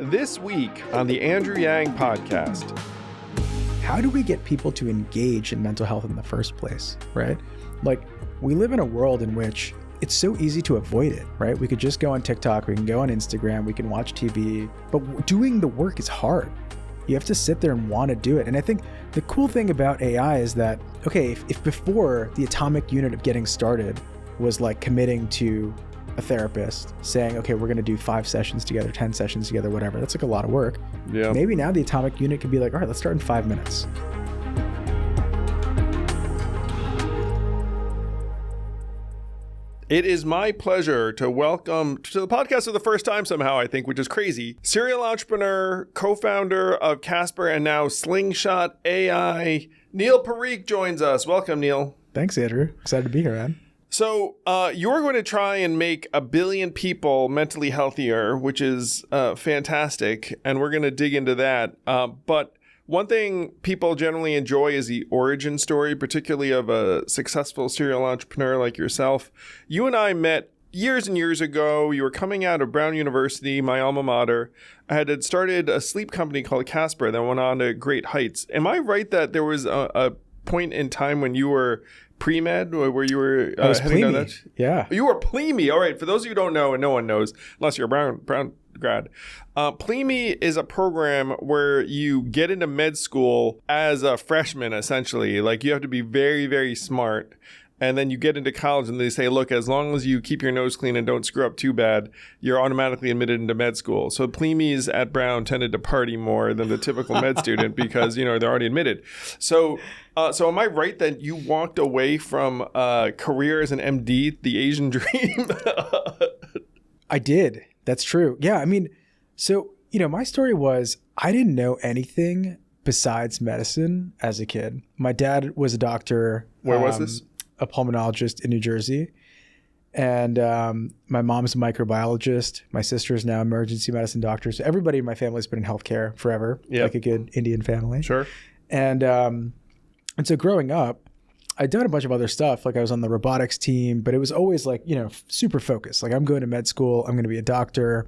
This week on the Andrew Yang podcast. How do we get people to engage in mental health in the first place, right? Like, we live in a world in which it's so easy to avoid it, right? We could just go on TikTok, we can go on Instagram, we can watch TV, but doing the work is hard. You have to sit there and want to do it. And I think the cool thing about AI is that, okay, if before the atomic unit of getting started was like committing to a therapist saying, okay, we're going to do 5 sessions together, 10 sessions together, whatever. That's like a lot of work. Yeah. Maybe now the atomic unit could be like, all right, let's start in 5 minutes. It is my pleasure to welcome to the podcast for the first time somehow, I think, which is crazy, serial entrepreneur, co-founder of Casper, and now Slingshot AI. Neil Parikh joins us. Welcome, Neil. Thanks, Andrew. Excited to be here, man. So you're going to try and make 1 billion people mentally healthier, which is fantastic. And we're going to dig into that. But one thing people generally enjoy is the origin story, particularly of a successful serial entrepreneur like yourself. You and I met years and years ago. You were coming out of Brown University, my alma mater. I had started a sleep company called Casper that went on to great heights. Am I right that there was a point in time when you were pre-med where you were heading down that? Yeah. You were pleme. All right. For those of you who don't know, and no one knows, unless you're a Brown grad, pleme is a program where you get into med school as a freshman, essentially. Like, you have to be very, very smart. And then you get into college and they say, look, as long as you keep your nose clean and don't screw up too bad, you're automatically admitted into med school. So plemies at Brown tended to party more than the typical med student because, you know, they're already admitted. So am I right that you walked away from career as an MD, the Asian dream? I did. That's true. Yeah. I mean, so, you know, my story was I didn't know anything besides medicine as a kid. My dad was a doctor. Where was this? A pulmonologist in New Jersey. And my mom's a microbiologist. My sister is now emergency medicine doctor. So everybody in my family has been in healthcare forever, like a good Indian family. Sure. And so growing up, I'd done a bunch of other stuff. Like, I was on the robotics team, but it was always like, you know, super focused. Like, I'm going to med school. I'm going to be a doctor.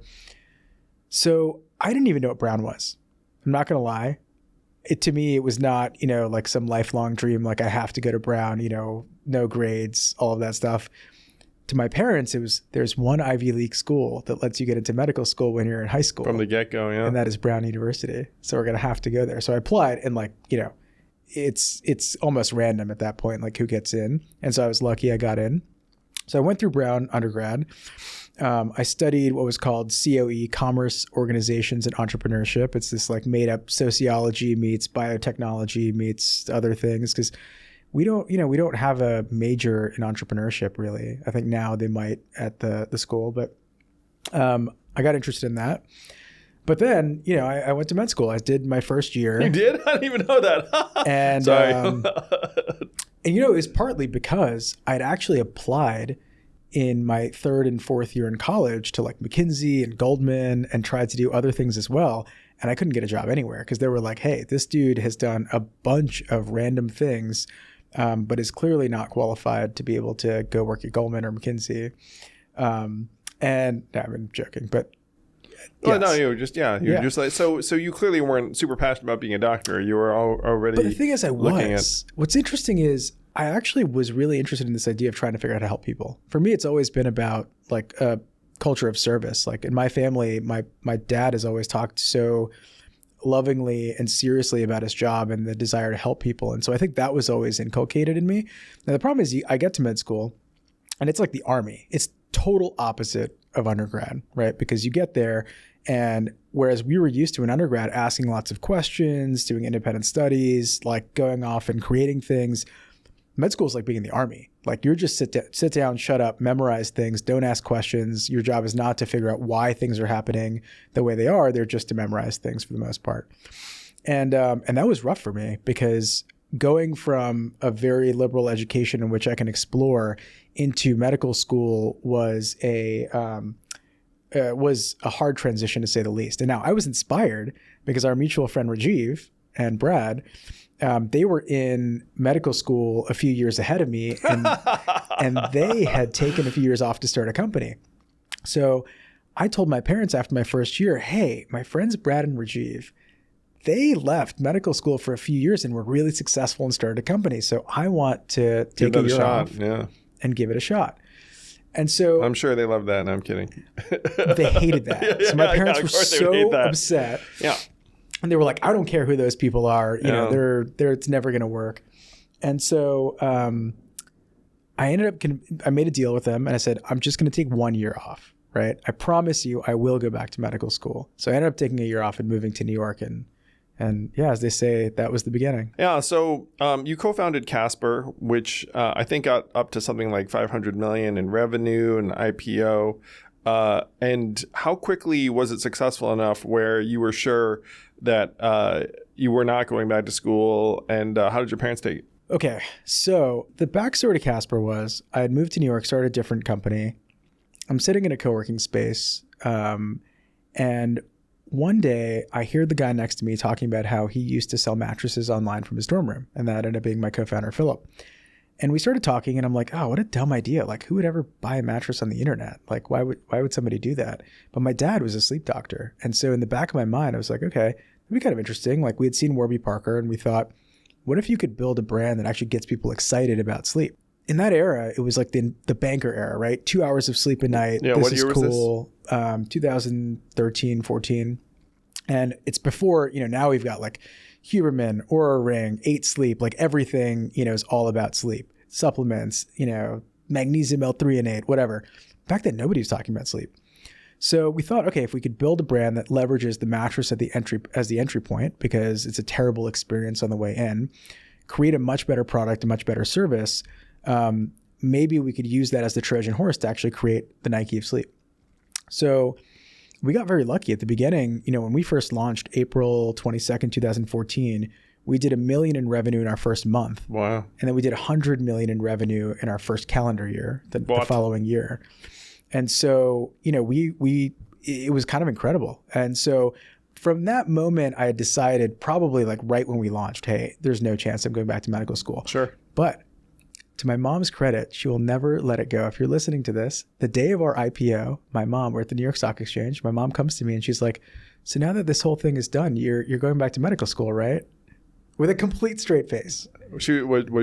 So I didn't even know what Brown was. I'm not going to lie. To me, it was not, you know, like some lifelong dream. Like, I have to go to Brown, you know, no grades, all of that stuff. To my parents, it was, there's one Ivy League school that lets you get into medical school when you're in high school. From the get-go, yeah. And that is Brown University. So we're going to have to go there. So I applied, and like, you know, it's almost random at that point, like who gets in. And so I was lucky I got in. So I went through Brown undergrad. I studied what was called COE, Commerce, Organizations, and Entrepreneurship. It's this like made up sociology meets biotechnology meets other things, because we don't have a major in entrepreneurship really. I think now they might at the school, but I got interested in that. But then, you know, I went to med school. I did my first year. You did? I didn't even know that. And sorry. And you know, it was partly because I'd actually applied in my 3rd and 4th year in college to like McKinsey and Goldman and tried to do other things as well. And I couldn't get a job anywhere because they were like, hey, this dude has done a bunch of random things, but is clearly not qualified to be able to go work at Goldman or McKinsey. And no, I'm joking, but well, yes. no, you were just, just like, so you clearly weren't super passionate about being a doctor. You were already. But the thing is, what's interesting is I actually was really interested in this idea of trying to figure out how to help people. For me, it's always been about like a culture of service. Like in my family, my dad has always talked so lovingly and seriously about his job and the desire to help people. And so I think that was always inculcated in me. Now the problem is I get to med school and it's like the army. It's total opposite of undergrad, right? Because you get there, and whereas we were used to in undergrad asking lots of questions, doing independent studies, like going off and creating things, med school is like being in the army. Like, you're just sit down, shut up, memorize things, don't ask questions. Your job is not to figure out why things are happening the way they are. They're just to memorize things for the most part. And that was rough for me, because going from a very liberal education in which I can explore into medical school was a hard transition, to say the least. And now I was inspired because our mutual friend Rajiv and Brad, they were in medical school a few years ahead of me, and they had taken a few years off to start a company. So I told my parents after my first year, hey, my friends Brad and Rajiv, they left medical school for a few years and were really successful and started a company. So I want to take a year off and give it a shot. And so I'm sure they love that. No, I'm kidding. They hated that. So my parents were so upset. Yeah. And they were like, I don't care who those people are. You know, they're it's never going to work. And so I made a deal with them and I said, I'm just going to take 1 year off, right? I promise you I will go back to medical school. So I ended up taking a year off and moving to New York. And yeah, as they say, that was the beginning. Yeah. So you co-founded Casper, which I think got up to something like 500 million in revenue and IPO. And how quickly was it successful enough where you were sure that you were not going back to school? And how did your parents take it? Okay. So the backstory to Casper was I had moved to New York, started a different company. I'm sitting in a co-working space. And one day I hear the guy next to me talking about how he used to sell mattresses online from his dorm room. And that ended up being my co-founder, Philip. And we started talking and I'm like, oh, what a dumb idea. Like, who would ever buy a mattress on the internet? Like, why would somebody do that? But my dad was a sleep doctor. And so in the back of my mind, I was like, okay, that'd be kind of interesting. Like, we had seen Warby Parker and we thought, what if you could build a brand that actually gets people excited about sleep? In that era, it was like the banker era, right? 2 hours of sleep a night. Yeah, this what is year cool. Was this? 2013, 14. And it's before, now we've got like Huberman, Oura Ring, 8 Sleep, like everything, is all about sleep. Supplements, magnesium L-threonate, whatever. Back then, nobody was talking about sleep. So we thought, okay, if we could build a brand that leverages the mattress as the entry point, because it's a terrible experience on the way in, create a much better product, a much better service, maybe we could use that as the Trojan horse to actually create the Nike of sleep. So we got very lucky at the beginning. When we first launched April 22nd, 2014, we did $1 million in revenue in our first month. Wow. And then we did $100 million in revenue in our first calendar year, the following year. And so, it was kind of incredible. And so from that moment, I had decided probably like right when we launched, hey, there's no chance I'm going back to medical school. Sure. But to my mom's credit, she will never let it go. If you're listening to this, the day of our IPO, we're at the New York Stock Exchange. My mom comes to me and she's like, so now that this whole thing is done, you're going back to medical school, right? With a complete straight face. Was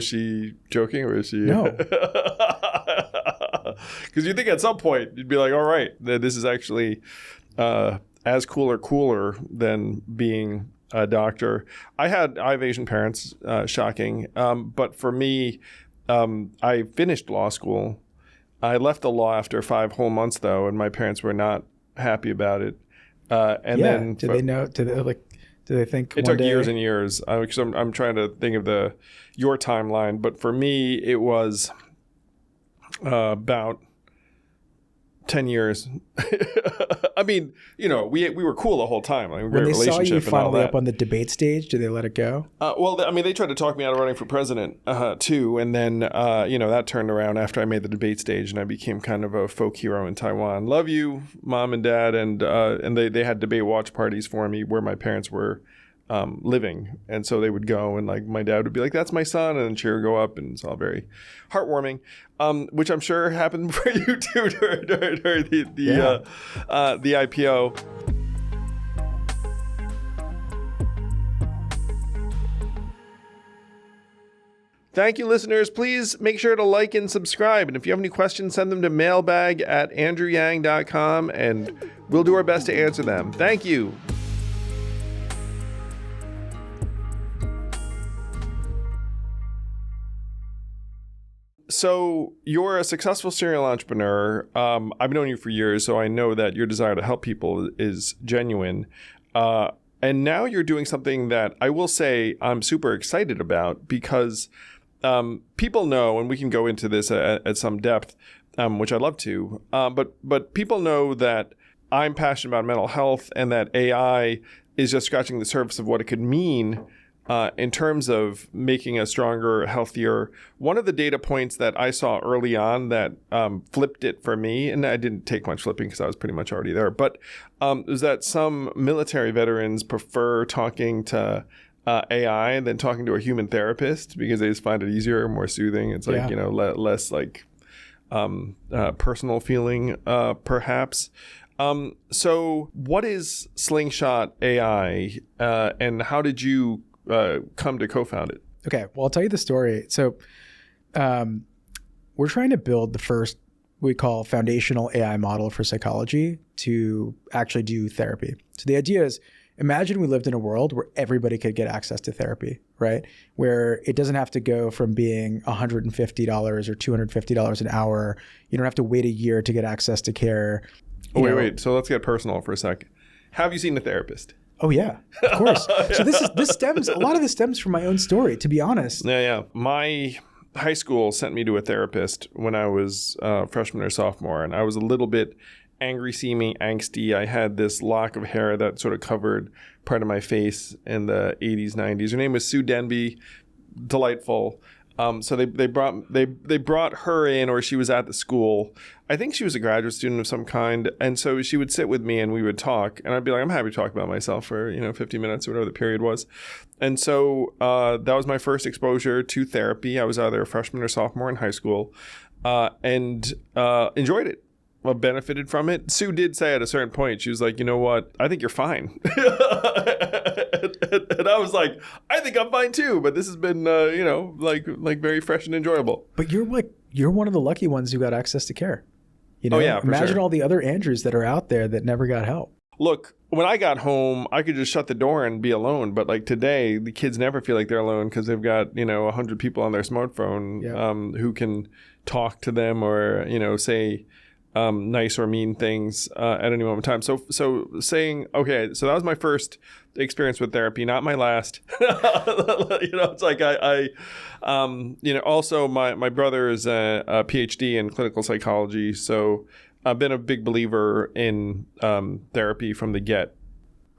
she joking or was she? No. Because you think at some point you'd be like, all right, this is actually as cooler than being a doctor. I have Asian parents, shocking. But for me, I finished law school. I left the law after 5 whole months though, and my parents were not happy about it. Then do they know? Do they think it took years and years? Because I'm trying to think of your timeline, but for me it was about 10 years. I mean, we were cool the whole time. Like, when they saw you finally up on the debate stage, did they let it go? They tried to talk me out of running for president too. And then, that turned around after I made the debate stage and I became kind of a folk hero in Taiwan. Love you, Mom and Dad. And they had debate watch parties for me where my parents were living. And so they would go and like my dad would be like, that's my son. And then she would go up and it's all very heartwarming, which I'm sure happened for you too during the IPO. Thank you, listeners. Please make sure to like and subscribe. And if you have any questions, send them to mailbag@andrewyang.com and we'll do our best to answer them. Thank you. So you're a successful serial entrepreneur. I've known you for years, so I know that your desire to help people is genuine. And now you're doing something that I will say I'm super excited about because people know, and we can go into this at some depth, which I'd love to, but people know that I'm passionate about mental health and that AI is just scratching the surface of what it could mean in terms of making us stronger, healthier. One of the data points that I saw early on that flipped it for me, and I didn't take much flipping because I was pretty much already there, but is that some military veterans prefer talking to AI than talking to a human therapist because they just find it easier, more soothing. It's like, less like personal feeling, perhaps. So what is Slingshot AI, and how did you come to co-found it? Okay, well, I'll tell you the story. So we're trying to build the first we call foundational AI model for psychology to actually do therapy. So the idea is, imagine we lived in a world where everybody could get access to therapy, right? Where it doesn't have to go from being $150 or $250 an hour. You don't have to wait a year to get access to care. Wait. So let's get personal for a second. Have you seen a therapist? Oh yeah, of course. So a lot of this stems from my own story, to be honest. Yeah. My high school sent me to a therapist when I was freshman or sophomore, and I was a little bit angry-seeming, angsty. I had this lock of hair that sort of covered part of my face in the 80s, 90s. Her name was Sue Denby, delightful. So they brought her in, or she was at the school. I think she was a graduate student of some kind, and so she would sit with me and we would talk, and I'd be like, I'm happy to talk about myself for 50 minutes or whatever the period was. And so that was my first exposure to therapy. I was either a freshman or sophomore in high school, and enjoyed it. Well, benefited from it. Sue did say at a certain point, she was like, you know what? I think you're fine. And I was like, I think I'm fine too. But this has been, like very fresh and enjoyable. But you're one of the lucky ones who got access to care. Oh yeah, imagine sure. all the other Andrews that are out there that never got help. Look, when I got home, I could just shut the door and be alone. But like today, the kids never feel like they're alone because they've got 100 people on their smartphone who can talk to them or say nice or mean things at any moment in time. So saying, okay, so that was my first experience with therapy, not my last. It's like also my brother is a PhD in clinical psychology. So I've been a big believer in therapy from the get.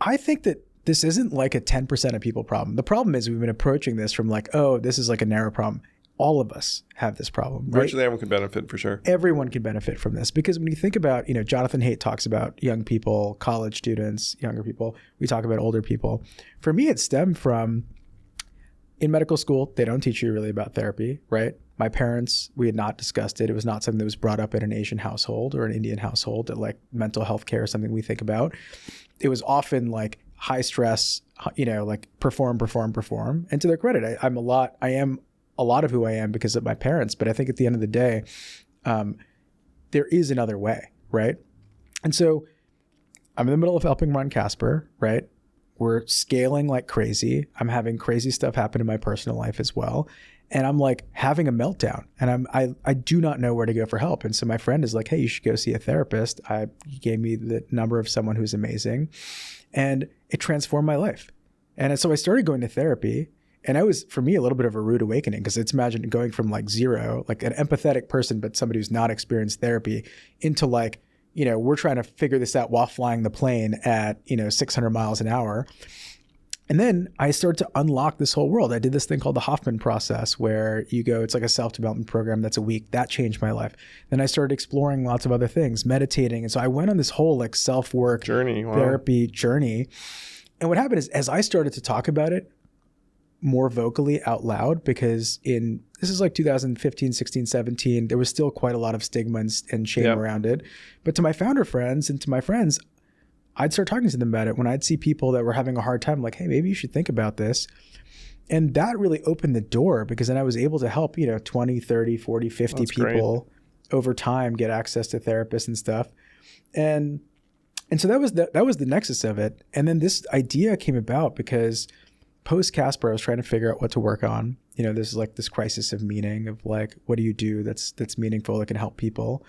I think that this isn't like a 10% of people problem. The problem is we've been approaching this from like, oh, this is like a narrow problem. All of us have this problem, right? Virtually everyone can benefit for sure. Everyone can benefit from this because when you think about, Jonathan Haidt talks about young people, college students, younger people. We talk about older people. For me, it stemmed from in medical school, they don't teach you really about therapy, right? My parents, we had not discussed it. It was not something that was brought up in an Asian household or an Indian household that like mental health care is something we think about. It was often like high stress, like perform. And to their credit, I am a lot of who I am because of my parents. But I think at the end of the day, there is another way, right? And so I'm in the middle of helping run Casper, right? We're scaling like crazy. I'm having crazy stuff happen in my personal life as well. And I'm like having a meltdown and I do not know where to go for help. And so my friend is like, hey, you should go see a therapist. He gave me the number of someone who's amazing and it transformed my life. And so I started going to therapy. And it was, for me, a little bit of a rude awakening because it's imagine going from like zero, like an empathetic person, but somebody who's not experienced therapy into like, we're trying to figure this out while flying the plane at, 600 miles an hour. And then I started to unlock this whole world. I did this thing called the Hoffman process where you go, it's like a self-development program that's a week. That changed my life. Then I started exploring lots of other things, meditating. And so I went on this whole like self-work therapy journey. And what happened is as I started to talk about it, more vocally out loud because this is like 2015, 16, 17, there was still quite a lot of stigma and shame around it. But to my founder friends and to my friends, I'd start talking to them about it when I'd see people that were having a hard time, like, hey, maybe you should think about this. And that really opened the door because then I was able to help, 20, 30, 40, 50 That's people great. Over time get access to therapists and stuff. And so that was the nexus of it. And then this idea came about because post Casper, I was trying to figure out what to work on. This is like this crisis of meaning of like, what do you do that's meaningful that can help people?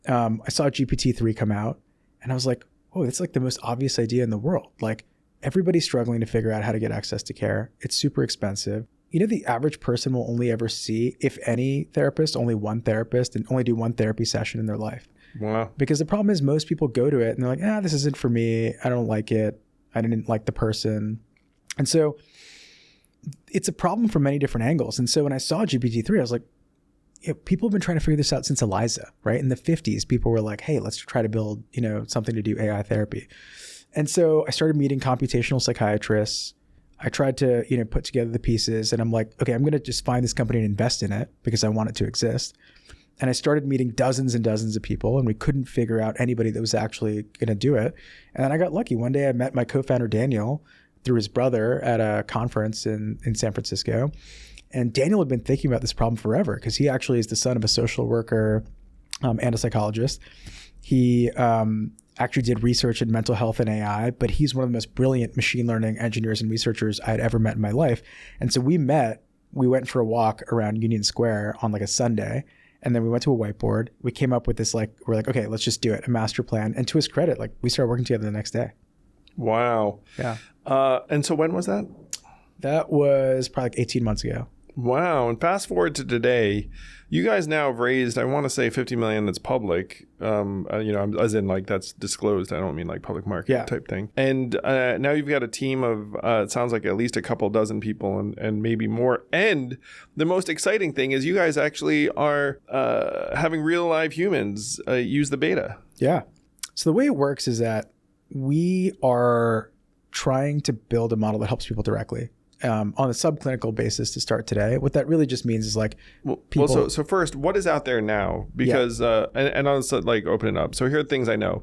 I saw GPT-3 come out and I was like, oh, that's like the most obvious idea in the world. Like everybody's struggling to figure out how to get access to care. It's super expensive. The average person will only ever see, if any therapist, only one therapist and only do one therapy session in their life. Wow. Because the problem is most people go to it and they're like, this isn't for me. I don't like it. I didn't like the person. And so it's a problem from many different angles. And so when I saw GPT-3, I was like, people have been trying to figure this out since Eliza, right? In the 50s, people were like, hey, let's try to build, something to do AI therapy. And so I started meeting computational psychiatrists. I tried to, put together the pieces and I'm like, okay, I'm going to just find this company and invest in it because I want it to exist. And I started meeting dozens and dozens of people, and we couldn't figure out anybody that was actually going to do it. And then I got lucky. One day I met my co-founder, Daniel, through his brother at a conference in San Francisco. And Daniel had been thinking about this problem forever because he actually is the son of a social worker and a psychologist. He actually did research in mental health and AI, but he's one of the most brilliant machine learning engineers and researchers I had ever met in my life. And so we went for a walk around Union Square on like a Sunday. And then we went to a whiteboard. We came up with this, we're like, okay, let's just do it, a master plan. And to his credit, we started working together the next day. Wow. Yeah. And so when was that? That was probably 18 months ago. Wow. And fast forward to today, you guys now have raised, I want to say 50 million that's public, as in that's disclosed. I don't mean public market type thing. And now you've got a team of, it sounds like at least a couple dozen people and maybe more. And the most exciting thing is you guys actually are having real live humans use the beta. Yeah. So the way it works is that we are trying to build a model that helps people directly. On a subclinical basis to start today. What that really just means is people. So first, what is out there now? Because and I'll open it up. So here are things I know.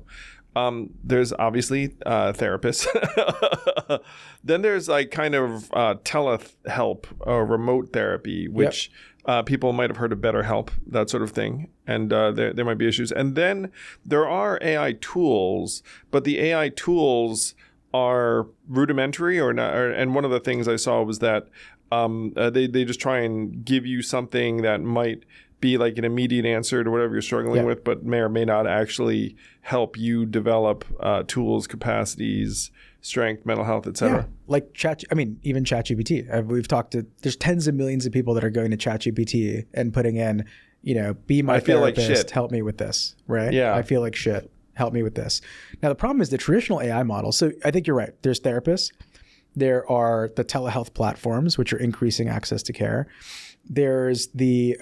There's obviously therapists. Then there's telehelp or remote therapy, which people might have heard of BetterHelp, that sort of thing. And there might be issues. And then there are AI tools, but the AI tools are rudimentary or not. And one of the things I saw was that they just try and give you something that might be an immediate answer to whatever you're struggling with, but may or may not actually help you develop tools, capacities, strength, mental health, etc. Yeah. Even ChatGPT. We've talked to, there's tens of millions of people that are going to ChatGPT and putting in, be my therapist, help me with this, right? Yeah. I feel like shit. Help me with this. Now, the problem is the traditional AI model. So I think you're right. There's therapists. There are the telehealth platforms, which are increasing access to care. There's the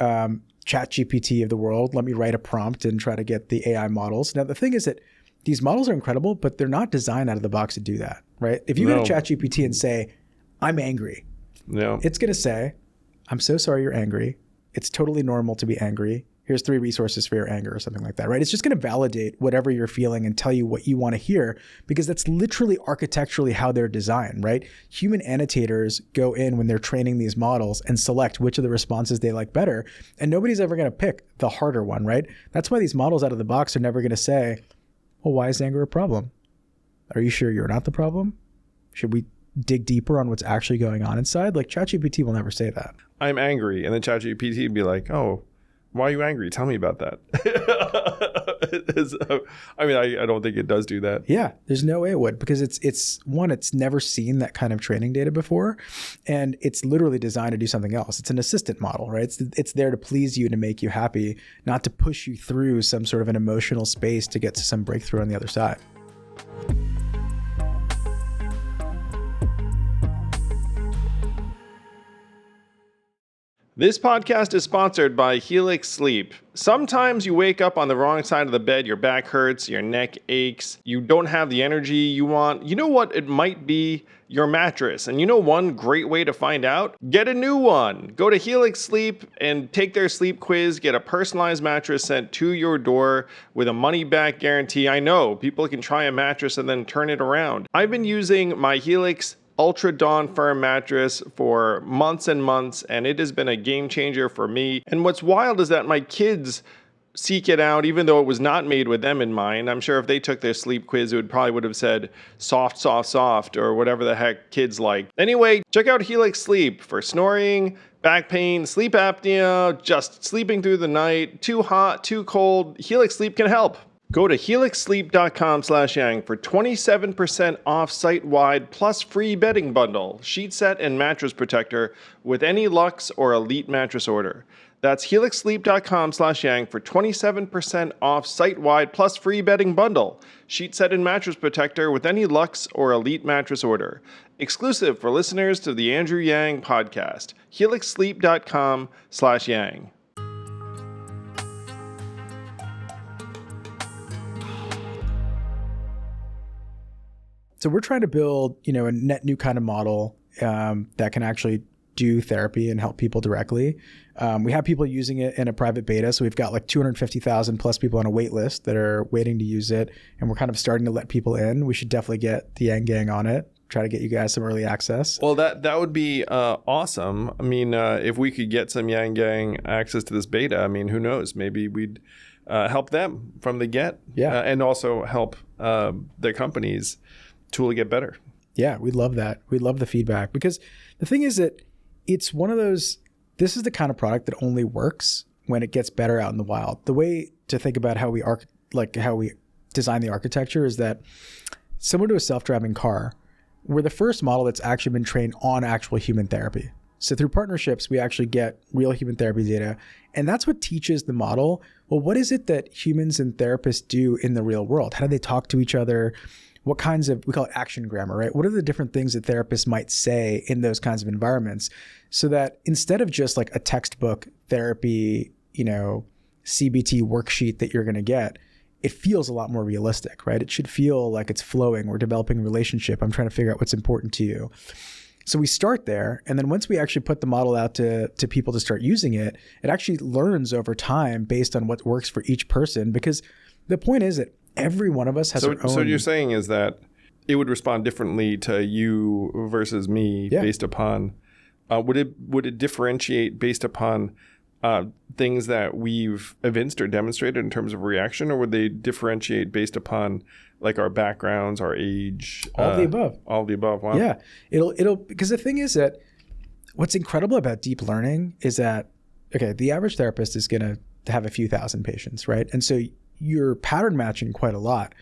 ChatGPT of the world. Let me write a prompt and try to get the AI models. Now, the thing is that these models are incredible, but they're not designed out of the box to do that, right? If you go to ChatGPT and say, I'm angry, it's going to say, I'm so sorry you're angry. It's totally normal to be angry. Here's 3 resources for your anger or something like that, right? It's just going to validate whatever you're feeling and tell you what you want to hear because that's literally architecturally how they're designed, right? Human annotators go in when they're training these models and select which of the responses they like better. And nobody's ever going to pick the harder one, right? That's why these models out of the box are never going to say, well, why is anger a problem? Are you sure you're not the problem? Should we dig deeper on what's actually going on inside? ChatGPT will never say that. I'm angry. And then ChatGPT would be like, oh, why are you angry? Tell me about that. I don't think it does do that. Yeah, there's no way it would because it's never seen that kind of training data before, and it's literally designed to do something else. It's an assistant model, right? It's there to please you, to make you happy, not to push you through some sort of an emotional space to get to some breakthrough on the other side. This podcast is sponsored by Helix Sleep. Sometimes you wake up on the wrong side of the bed, your back hurts, your neck aches, you don't have the energy you want. You know what? It might be your mattress. And you know one great way to find out? Get a new one. Go to Helix Sleep and take their sleep quiz, get a personalized mattress sent to your door with a money-back guarantee. I know, people can try a mattress and then turn it around. I've been using my Helix Ultra Dawn Firm mattress for months and months, and it has been a game changer for me. And what's wild is that my kids seek it out, even though it was not made with them in mind. I'm sure if they took their sleep quiz, it would have said soft, soft, soft, or whatever the heck kids like. Anyway, check out Helix Sleep for snoring, back pain, sleep apnea, just sleeping through the night, too hot, too cold. Helix Sleep can help. Go to helixsleep.com/yang for 27% off site-wide plus free bedding bundle, sheet set, and mattress protector with any Luxe or Elite mattress order. That's helixsleep.com/yang for 27% off site-wide plus free bedding bundle, sheet set, and mattress protector with any Luxe or Elite mattress order. Exclusive for listeners to the Andrew Yang podcast. helixsleep.com/yang. So we're trying to build, a net new kind of model that can actually do therapy and help people directly. We have people using it in a private beta. So we've got like 250,000 plus people on a wait list that are waiting to use it. And we're kind of starting to let people in. We should definitely get the Yang Gang on it. Try to get you guys some early access. Well, that would be awesome. I mean, if we could get some Yang Gang access to this beta, I mean, who knows? Maybe we'd help them from the get. Yeah. And also help their company's tool to get better. Yeah, we love that. We love the feedback, because the thing is that it's one of those, this is the kind of product that only works when it gets better out in the wild. The way to think about how we design the architecture is that similar to a self-driving car, we're the first model that's actually been trained on actual human therapy. So through partnerships, we actually get real human therapy data. And that's what teaches the model, well, what is it that humans and therapists do in the real world? How do they talk to each other? What kinds of, we call it action grammar, right? What are the different things that therapists might say in those kinds of environments? So that instead of just like a textbook therapy, CBT worksheet that you're going to get, it feels a lot more realistic, right? It should feel like it's flowing. We're developing a relationship. I'm trying to figure out what's important to you. So we start there. And then once we actually put the model out to people to start using it, it actually learns over time based on what works for each person. Because the point is that every one of us has our own. So what you're saying is that it would respond differently to you versus me based upon, would it differentiate based upon things that we've evinced or demonstrated in terms of reaction, or would they differentiate based upon like our backgrounds, our age? All of the above. All of the above. Wow. Yeah. It'll because the thing is that what's incredible about deep learning is that, okay, the average therapist is going to have a few thousand patients, right? And so you're pattern matching quite a lot,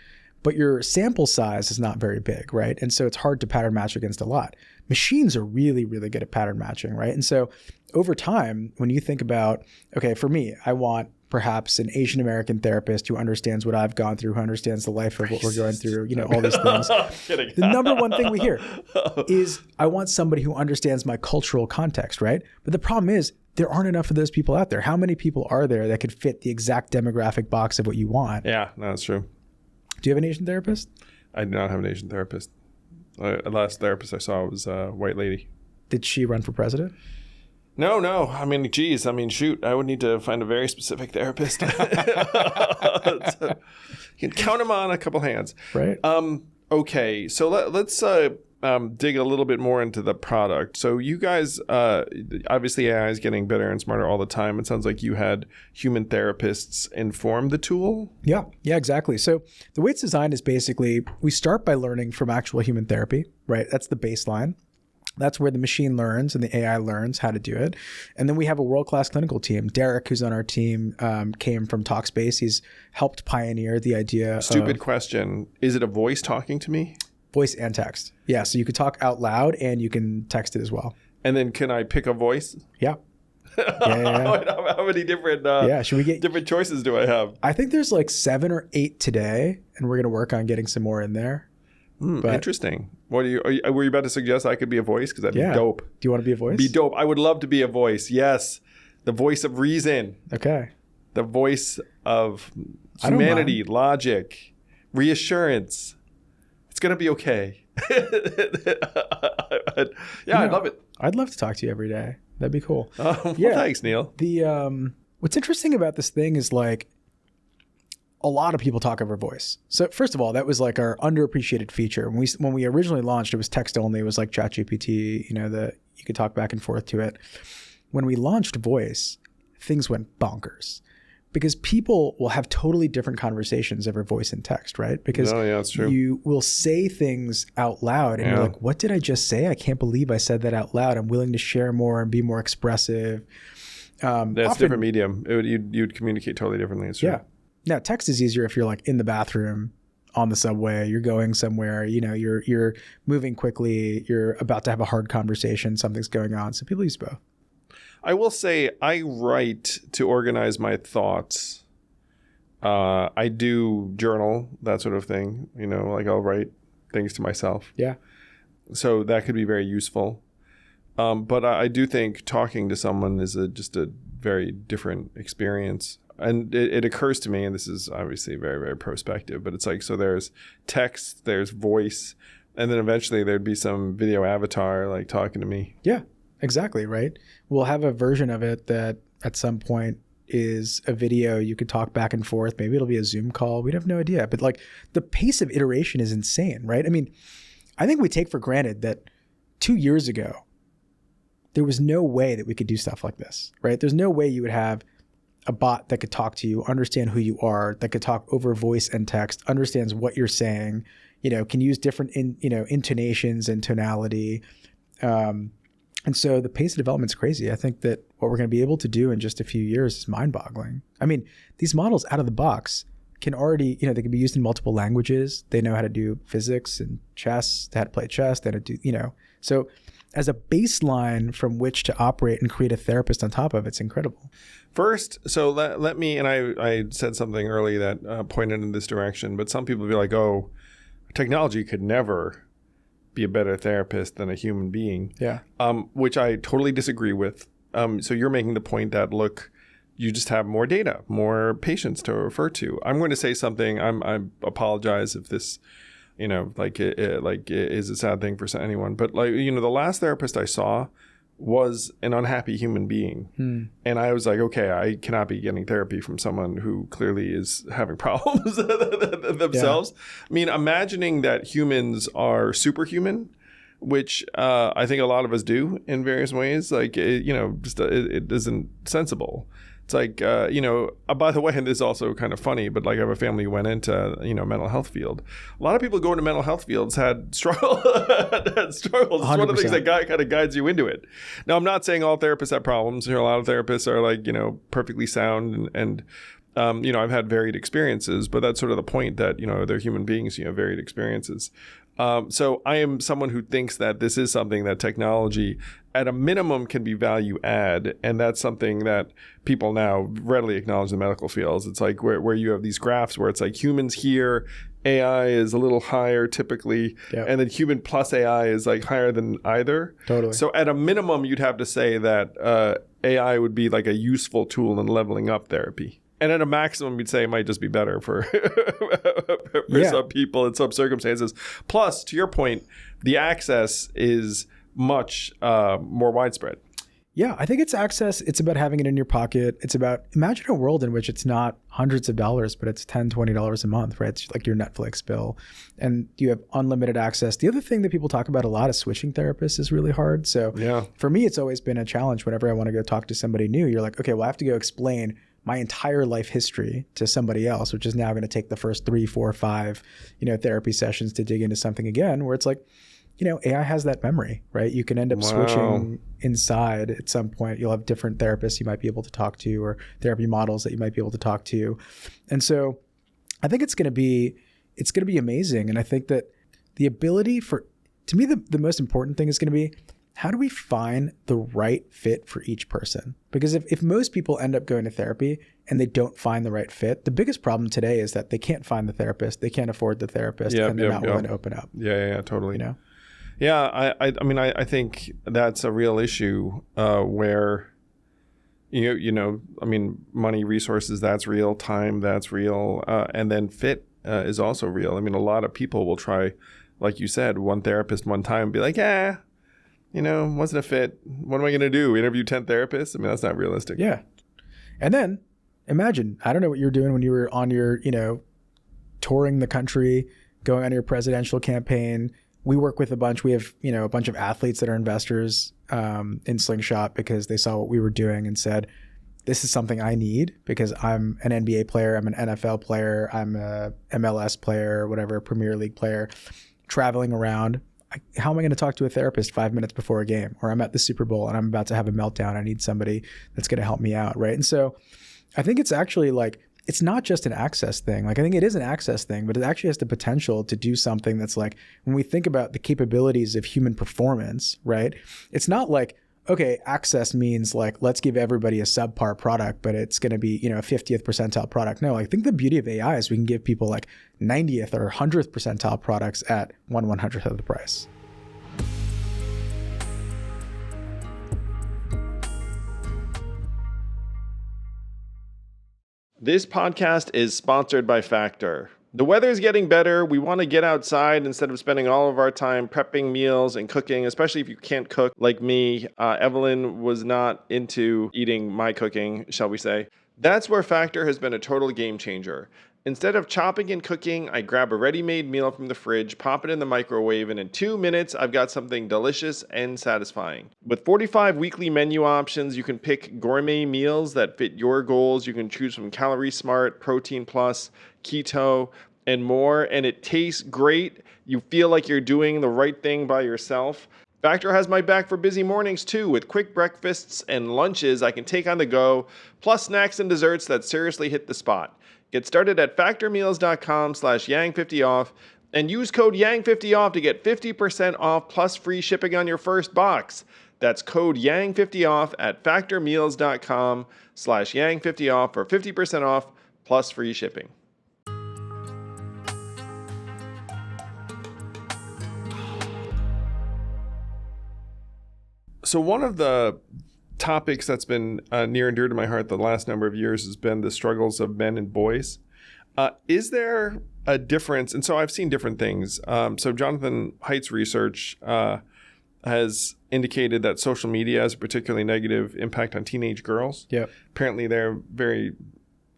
but your sample size is not very big, right? And so it's hard to pattern match against a lot. Machines are really, really good at pattern matching, right? And so over time, when you think about, okay, for me, I want perhaps an Asian American therapist who understands what I've gone through, who understands the life of what we're going through, all these things. Kidding. The number one thing we hear is I want somebody who understands my cultural context, right? But the problem is there aren't enough of those people out there. How many people are there that could fit the exact demographic box of what you want? Yeah, no, that's true. Do you have an Asian therapist? I do not have an Asian therapist. The last therapist I saw was a white lady. Did she run for president? No. I mean, geez. I mean, shoot. I would need to find a very specific therapist. You can count them on a couple hands. Right. Okay. So let's dig a little bit more into the product. So you guys, obviously AI is getting better and smarter all the time. It sounds like you had human therapists inform the tool. Yeah, exactly. So the way it's designed is basically we start by learning from actual human therapy, right? That's the baseline. That's where the machine learns and the AI learns how to do it. And then we have a world-class clinical team. Derek, who's on our team, came from Talkspace. He's helped pioneer the idea Stupid question. Is it a voice talking to me? Voice and text. Yeah, so you can talk out loud and you can text it as well. And then can I pick a voice? Yeah. How many different should we get different choices do I have? I think there's like 7 or 8 today, and we're going to work on getting some more in there. Interesting. What were you about to suggest I could be a voice? Because that'd be dope. Do you want to be a voice? Be dope. I would love to be a voice. Yes. The voice of reason. Okay. The voice of humanity, logic, reassurance. It's going to be okay. I'd love it. I'd love to talk to you every day. That'd be cool. Thanks, Neil. What's interesting about this thing is like a lot of people talk over voice. So first of all, that was like our underappreciated feature. When we originally launched, it was text only. It was like ChatGPT, you could talk back and forth to it. When we launched voice, things went bonkers because people will have totally different conversations over voice and text, right? Because that's true. You will say things out loud and you're like, what did I just say? I can't believe I said that out loud. I'm willing to share more and be more expressive. That's a different medium. You'd communicate totally differently. It's true. Yeah. Now, text is easier if you're like in the bathroom, on the subway, you're going somewhere, you're moving quickly, you're about to have a hard conversation, something's going on. So people use both. I will say I write to organize my thoughts. I do journal, that sort of thing. Like I'll write things to myself. Yeah. So that could be very useful. But I do think talking to someone is just a very different experience. And it occurs to me, and this is obviously very, very prospective, but it's like, so there's text, there's voice, and then eventually there'd be some video avatar like talking to me. Yeah. exactly, right? We'll have a version of it that at some point is a video you could talk back and forth. Maybe it'll be a Zoom call. We'd have no idea. But like the pace of iteration is insane, right? I mean, I think we take for granted that 2 years ago, there was no way that we could do stuff like this, right? There's no way you would have a bot that could talk to you, understand who you are, that could talk over voice and text, understands what you're saying, can use different intonations and tonality. And so the pace of development is crazy. I think that what we're going to be able to do in just a few years is mind-boggling. I mean, these models out of the box can already, they can be used in multiple languages. They know how to do physics and chess, they how to play chess, they how to do, So as a baseline from which to operate and create a therapist on top of, it's incredible. First, so let me, and I said something early that pointed in this direction, but some people be like, oh, technology could never be a better therapist than a human being. Yeah. Which I totally disagree with. So you're making the point that, look, you just have more data, more patients to refer to. I'm going to say something. I apologize if this, is a sad thing for anyone. But the last therapist I saw was an unhappy human being. And I was like, okay, I cannot be getting therapy from someone who clearly is having problems themselves. Yeah. I mean, imagining that humans are superhuman, which I think a lot of us do in various ways, it isn't sensible. It's like, by the way, and this is also kind of funny, but I have a family who went into, mental health field. A lot of people going to mental health fields had struggles. It's 100%. one of the things that kind of guides you into it. Now, I'm not saying all therapists have problems. A lot of therapists are perfectly sound and I've had varied experiences, but that's sort of the point that, they're human beings, varied experiences. So I am someone who thinks that this is something that technology at a minimum can be value add. And that's something that people now readily acknowledge in the medical fields. It's like where you have these graphs where it's like humans here, AI is a little higher typically, yep. And then human plus AI is higher than either. Totally. So at a minimum, you'd have to say that AI would be a useful tool in leveling up therapy. And at a maximum, you'd say it might just be better for some people in some circumstances. Plus, to your point, the access is much more widespread. Yeah, I think it's access. It's about having it in your pocket. It's about, imagine a world in which it's not hundreds of dollars, but it's $10, $20 a month, right? It's like your Netflix bill. And you have unlimited access. The other thing that people talk about a lot is switching therapists is really hard. So for me, it's always been a challenge whenever I want to go talk to somebody new. You're like, okay, well, I have to go explain my entire life history to somebody else, which is now going to take the first 3, 4, 5, therapy sessions to dig into something again, where it's like, AI has that memory, right? You can end up switching inside at some point. You'll have different therapists you might be able to talk to or therapy models that you might be able to talk to. And so I think it's going to be amazing. And I think that the ability to me, the most important thing is going to be, how do we find the right fit for each person? Because if most people end up going to therapy and they don't find the right fit, the biggest problem today is that they can't find the therapist, they can't afford the therapist, and they're not willing to open up. Yeah, totally. Yeah, I think that's a real issue where, money, resources, that's real, time, that's real, and then fit is also real. I mean, a lot of people will try, like you said, one therapist one time and be like, wasn't a fit. What am I going to do? Interview 10 therapists? I mean, that's not realistic. Yeah. And then imagine, I don't know what you were doing when you were on your, touring the country, going on your presidential campaign. We work with a bunch. We have, a bunch of athletes that are investors in Slingshot because they saw what we were doing and said, this is something I need because I'm an NBA player, I'm an NFL player, I'm a MLS player, whatever, Premier League player, traveling around. How am I going to talk to a therapist 5 minutes before a game? Or I'm at the Super Bowl and I'm about to have a meltdown. I need somebody that's going to help me out, right? And so I think it's actually it's not just an access thing. I think it is an access thing, but it actually has the potential to do something that's when we think about the capabilities of human performance, right? It's not okay, access means let's give everybody a subpar product, but it's going to be, a 50th percentile product. No, I think the beauty of AI is we can give people 90th or 100th percentile products at 1/100th of the price. This podcast is sponsored by Factor. The weather's getting better. We want to get outside instead of spending all of our time prepping meals and cooking, especially if you can't cook like me. Evelyn was not into eating my cooking, shall we say. That's where Factor has been a total game changer. Instead of chopping and cooking, I grab a ready-made meal from the fridge, pop it in the microwave, and in 2 minutes, I've got something delicious and satisfying. With 45 weekly menu options, you can pick gourmet meals that fit your goals. You can choose from Calorie Smart, Protein Plus, Keto, and more, and it tastes great. You feel like you're doing the right thing by yourself. Factor has my back for busy mornings too, with quick breakfasts and lunches I can take on the go, plus snacks and desserts that seriously hit the spot. Get started at factormeals.com/yang50off and use code yang50off to get 50% off plus free shipping on your first box. That's code yang50off at factormeals.com/yang50off for 50% off plus free shipping. So one of the topics that's been near and dear to my heart the last number of years has been the struggles of men and boys. Is there a difference? And so I've seen different things. So Jonathan Haidt's research has indicated that social media has a particularly negative impact on teenage girls. Yep. Apparently they're very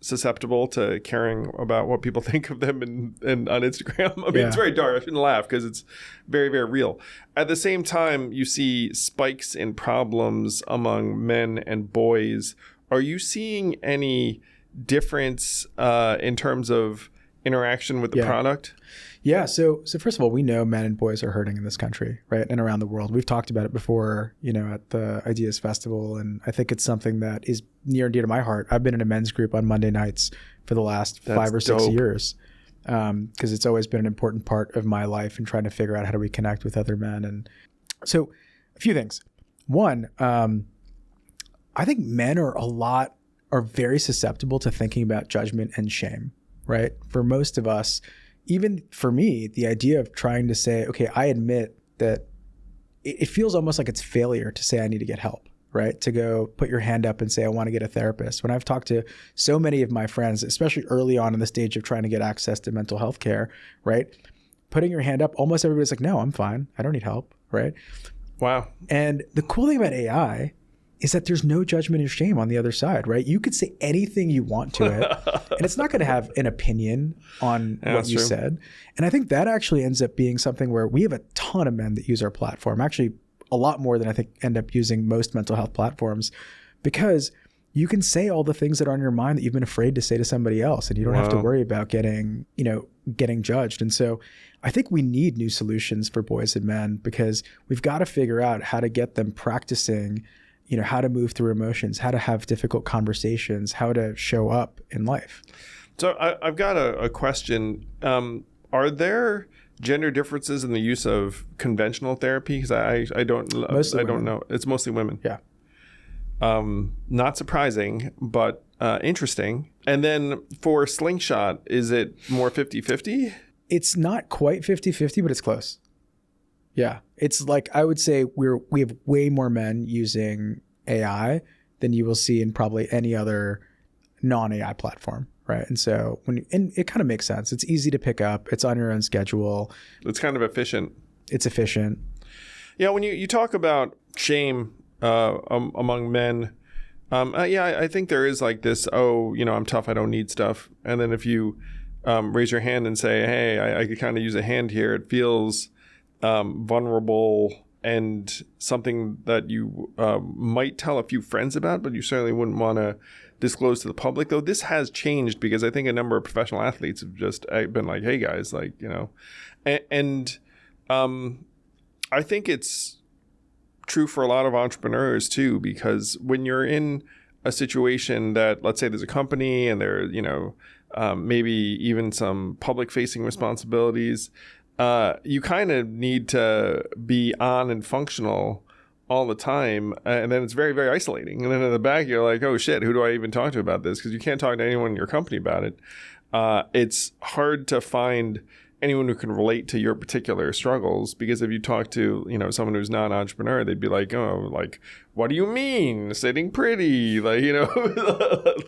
susceptible to caring about what people think of them and on Instagram. I mean, It's very dark. I shouldn't laugh because it's very, very real. At the same time, you see spikes in problems among men and boys. Are you seeing any difference in terms of interaction with the product? Yeah. So first of all, we know men and boys are hurting in this country, right? And around the world. We've talked about it before, at the Ideas Festival. And I think it's something that is near and dear to my heart. I've been in a men's group on Monday nights for the last 5 or 6 years. Because it's always been an important part of my life and trying to figure out how do we connect with other men. And so a few things. One, I think men are very susceptible to thinking about judgment and shame, right? For most of us, even for me, the idea of trying to say, okay, I admit that it feels almost like it's failure to say I need to get help, right? To go put your hand up and say, I want to get a therapist. When I've talked to so many of my friends, especially early on in the stage of trying to get access to mental health care, right? Putting your hand up, almost everybody's like, no, I'm fine. I don't need help, right? Wow. And the cool thing about AI is that there's no judgment or shame on the other side, right? You could say anything you want to it, and it's not going to have an opinion on what you said. And I think that actually ends up being something where we have a ton of men that use our platform, actually a lot more than I think end up using most mental health platforms, because you can say all the things that are on your mind that you've been afraid to say to somebody else, and you don't have to worry about getting judged. And so I think we need new solutions for boys and men, because we've got to figure out how to get them practicing how to move through emotions, how to have difficult conversations, how to show up in life. So I've got a question. Are there gender differences in the use of conventional therapy? Because I don't know. It's mostly women. Yeah. Not surprising, but interesting. And then for Slingshot, is it more 50-50? It's not quite 50-50, but it's close. Yeah. It's like, I would say we have way more men using AI than you will see in probably any other non-AI platform, right? And so and it kind of makes sense. It's easy to pick up. It's on your own schedule. It's kind of efficient. It's efficient. Yeah. When you talk about shame among men, I think there is like this, I'm tough, I don't need stuff. And then if you raise your hand and say, hey, I could kind of use a hand here, it feels vulnerable and something that you might tell a few friends about, but you certainly wouldn't want to disclose to the public. Though this has changed, because I think a number of professional athletes have just been like, hey guys, and I think it's true for a lot of entrepreneurs too, because when you're in a situation that, let's say there's a company and there, maybe even some public facing responsibilities, you kind of need to be on and functional all the time. And then it's very, very isolating. And then in the back, you're like, oh shit, who do I even talk to about this? Because you can't talk to anyone in your company about it. It's hard to find anyone who can relate to your particular struggles. Because if you talk to, someone who's not an entrepreneur, they'd be like, oh, like, what do you mean sitting pretty? Like,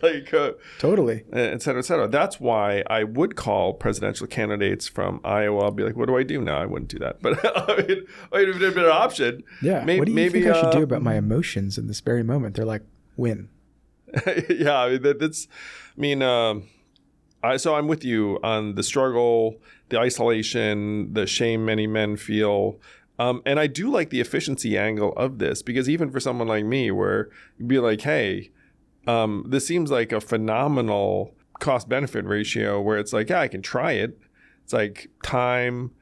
like, Totally. et cetera, et cetera. That's why I would call presidential candidates from Iowa. I'll be like, what do I do now? I wouldn't do that. But I mean, if it had been an option. Yeah. What do you think I should do about my emotions in this very moment? They're like, win. Yeah. I mean, so I'm with you on the struggle, the isolation, the shame many men feel. And I do like the efficiency angle of this, because even for someone like me, where you'd be like, hey, this seems like a phenomenal cost-benefit ratio where it's like, yeah, I can try it. It's like time,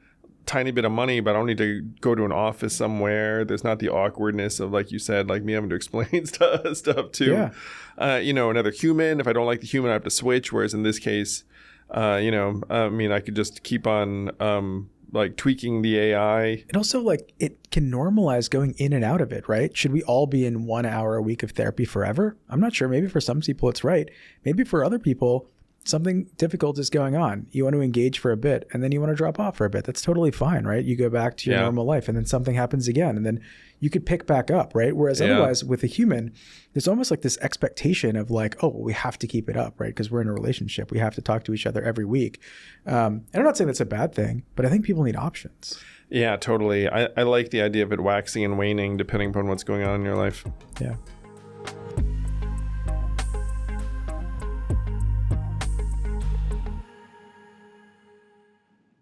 tiny bit of money, but I don't need to go to an office somewhere. There's not the awkwardness of, like you said, like me having to explain stuff to, another human. If I don't like the human, I have to switch. Whereas in this case, I could just keep on like tweaking the AI. And also, like, it can normalize going in and out of it, right? Should we all be in 1 hour a week of therapy forever? I'm not sure. Maybe for some people it's right. Maybe for other people, something difficult is going on. You want to engage for a bit and then you want to drop off for a bit. That's totally fine, right? You go back to your normal life and then something happens again and then you could pick back up, right? Whereas otherwise with a human, there's almost like this expectation of like, oh, well, we have to keep it up, right? Because we're in a relationship. We have to talk to each other every week. And I'm not saying that's a bad thing, but I think people need options. Yeah, totally. I like the idea of it waxing and waning depending upon what's going on in your life. Yeah.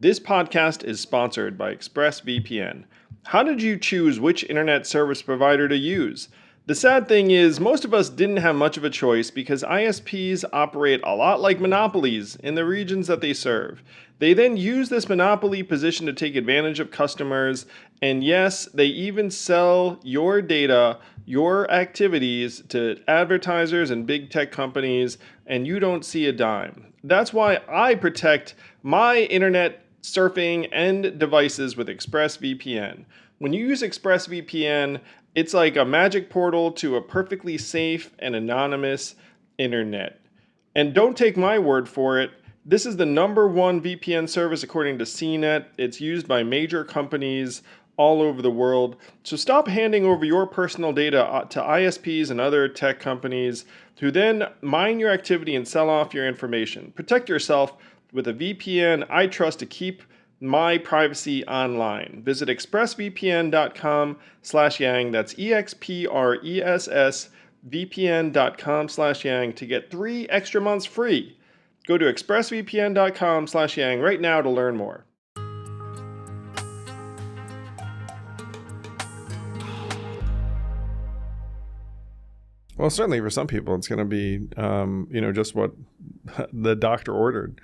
This podcast is sponsored by ExpressVPN. How did you choose which internet service provider to use? The sad thing is, most of us didn't have much of a choice because ISPs operate a lot like monopolies in the regions that they serve. They then use this monopoly position to take advantage of customers, and yes, they even sell your data, your activities to advertisers and big tech companies, and you don't see a dime. That's why I protect my internet surfing and devices with ExpressVPN. When you use ExpressVPN, it's like a magic portal to a perfectly safe and anonymous internet. And don't take my word for it. This is the #1 VPN service according to CNET. It's used by major companies all over the world. So stop handing over your personal data to ISPs and other tech companies who then mine your activity and sell off your information. Protect yourself with a VPN I trust to keep my privacy online. Visit expressvpn.com/yang. That's expressvpn.com/yang to get 3 extra months free. Go to expressvpn.com/yang right now to learn more. Well, certainly for some people, it's going to be, just what the doctor ordered,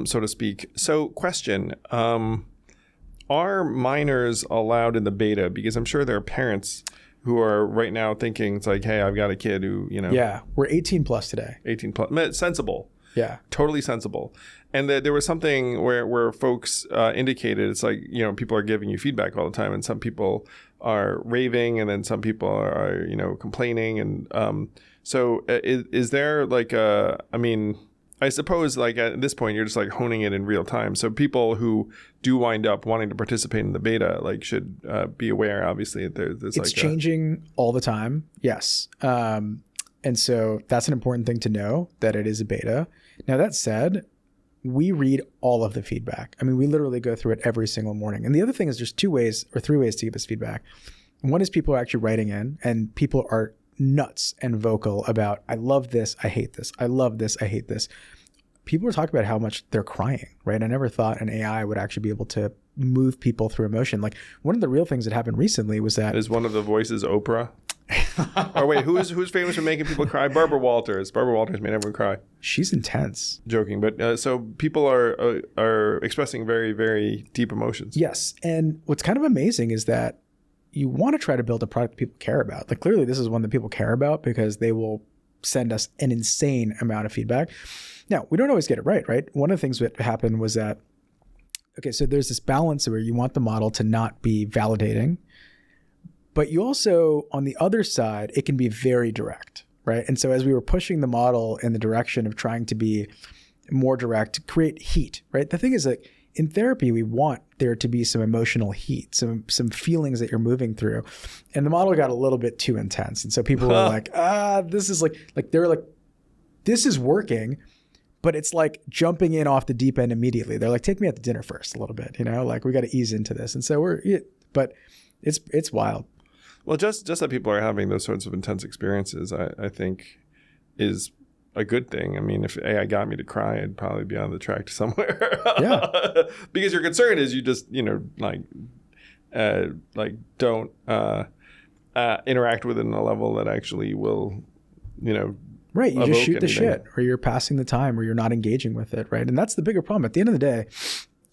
so to speak. So question, are minors allowed in the beta? Because I'm sure there are parents who are right now thinking, it's like, hey, I've got a kid who, Yeah, we're 18 plus today. 18 plus. Sensible. Yeah. Totally sensible. And there was something where folks indicated, it's like, people are giving you feedback all the time, and some people are raving, and then some people are complaining. And so is there like I suppose like at this point you're just like honing it in real time. So people who do wind up wanting to participate in the beta like should be aware, obviously, that it's changing all the time. Yes. And so that's an important thing to know, that it is a beta. Now, that said, we read all of the feedback. I mean, we literally go through it every single morning. And the other thing is there's 2 ways or 3 ways to give us feedback. One is people are actually writing in, and people are nuts and vocal about, I love this, I hate this. I love this, I hate this. People are talking about how much they're crying, right? I never thought an AI would actually be able to move people through emotion. Like, one of the real things that happened recently was that... Is one of the voices Oprah? Or wait, who's famous for making people cry? Barbara Walters. Barbara Walters made everyone cry. She's intense. Joking, but so people are expressing very, very deep emotions. Yes, and what's kind of amazing is that you want to try to build a product people care about. Like, clearly this is one that people care about because they will send us an insane amount of feedback. Now, we don't always get it right? One of the things that happened was that, okay, so there's this balance where you want the model to not be validating, but you also, on the other side, it can be very direct, right? And so as we were pushing the model in the direction of trying to be more direct, create heat, right? The thing is that in therapy, we want there to be some emotional heat, some feelings that you're moving through. And the model got a little bit too intense. And so people were like, this is they're like, this is working, but it's like jumping in off the deep end immediately. They're like, take me out to dinner first a little bit, like we got to ease into this. And so but it's wild. Well, just that people are having those sorts of intense experiences, I think is a good thing. I mean, if AI got me to cry, I'd probably be on the track to somewhere. Yeah. Because your concern is you just, don't interact with it in a level that actually will, right. You just shoot the anything. shit, or you're passing the time, or you're not engaging with it. Right. And that's the bigger problem. At the end of the day,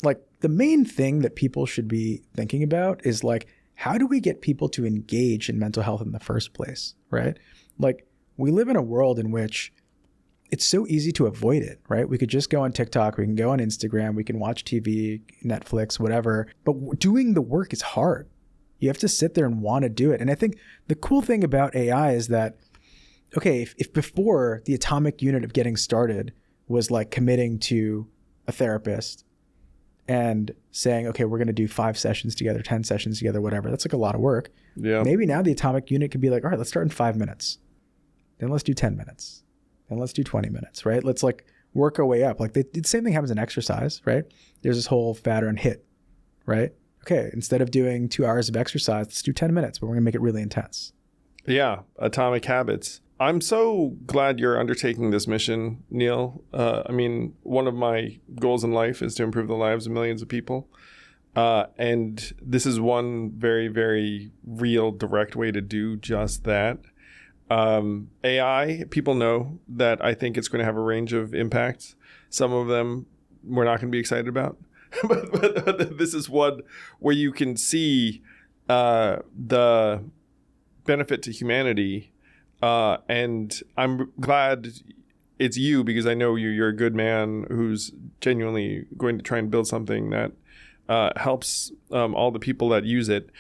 like the main thing that people should be thinking about is like, how do we get people to engage in mental health in the first place? Right. Like we live in a world in which it's so easy to avoid it, right? We could just go on TikTok, we can go on Instagram, we can watch TV, Netflix, whatever. But doing the work is hard. You have to sit there and want to do it. And I think the cool thing about AI is that, okay, if before the atomic unit of getting started was like committing to a therapist and saying, okay, we're going to do 5 sessions together, 10 sessions together, whatever. That's like a lot of work. Yeah. Maybe now the atomic unit could be like, all right, let's start in 5 minutes. Then let's do 10 minutes. And let's do 20 minutes, right? Let's like work our way up. Like the same thing happens in exercise, right? There's this whole fat and hit, right? Okay, instead of doing 2 hours of exercise, let's do 10 minutes, but we're gonna make it really intense. Yeah, atomic habits. I'm so glad you're undertaking this mission, Neil. I mean, one of my goals in life is to improve the lives of millions of people. And this is one very, very real, direct way to do just that. AI, people know that I think it's going to have a range of impacts. Some of them we're not going to be excited about. but this is one where you can see the benefit to humanity. And I'm glad it's you, because I know you're a good man who's genuinely going to try and build something that helps all the people that use it.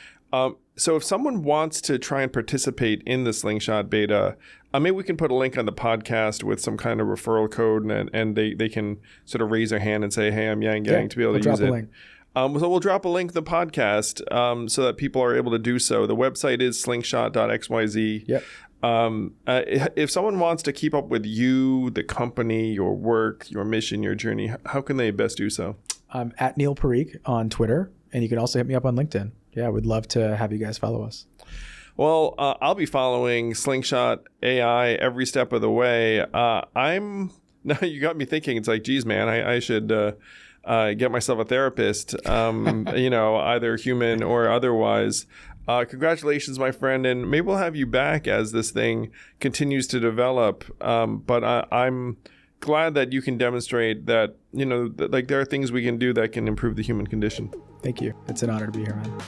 So if someone wants to try and participate in the Slingshot beta, maybe we can put a link on the podcast with some kind of referral code, and they can sort of raise their hand and say, hey, I'm Yang Gang, to be able to use it. Link. So we'll drop a link to the podcast so that people are able to do so. The website is slingshot.xyz. Yep. If someone wants to keep up with you, the company, your work, your mission, your journey, how can they best do so? I'm at Neil Parikh on Twitter, and you can also hit me up on LinkedIn. Yeah, we'd love to have you guys follow us. Well, I'll be following Slingshot AI every step of the way. Now you got me thinking. It's like, geez, man, I should get myself a therapist, either human or otherwise. Congratulations, my friend, and maybe we'll have you back as this thing continues to develop. But I'm glad that you can demonstrate that, that, like, there are things we can do that can improve the human condition. Thank you. It's an honor to be here, man.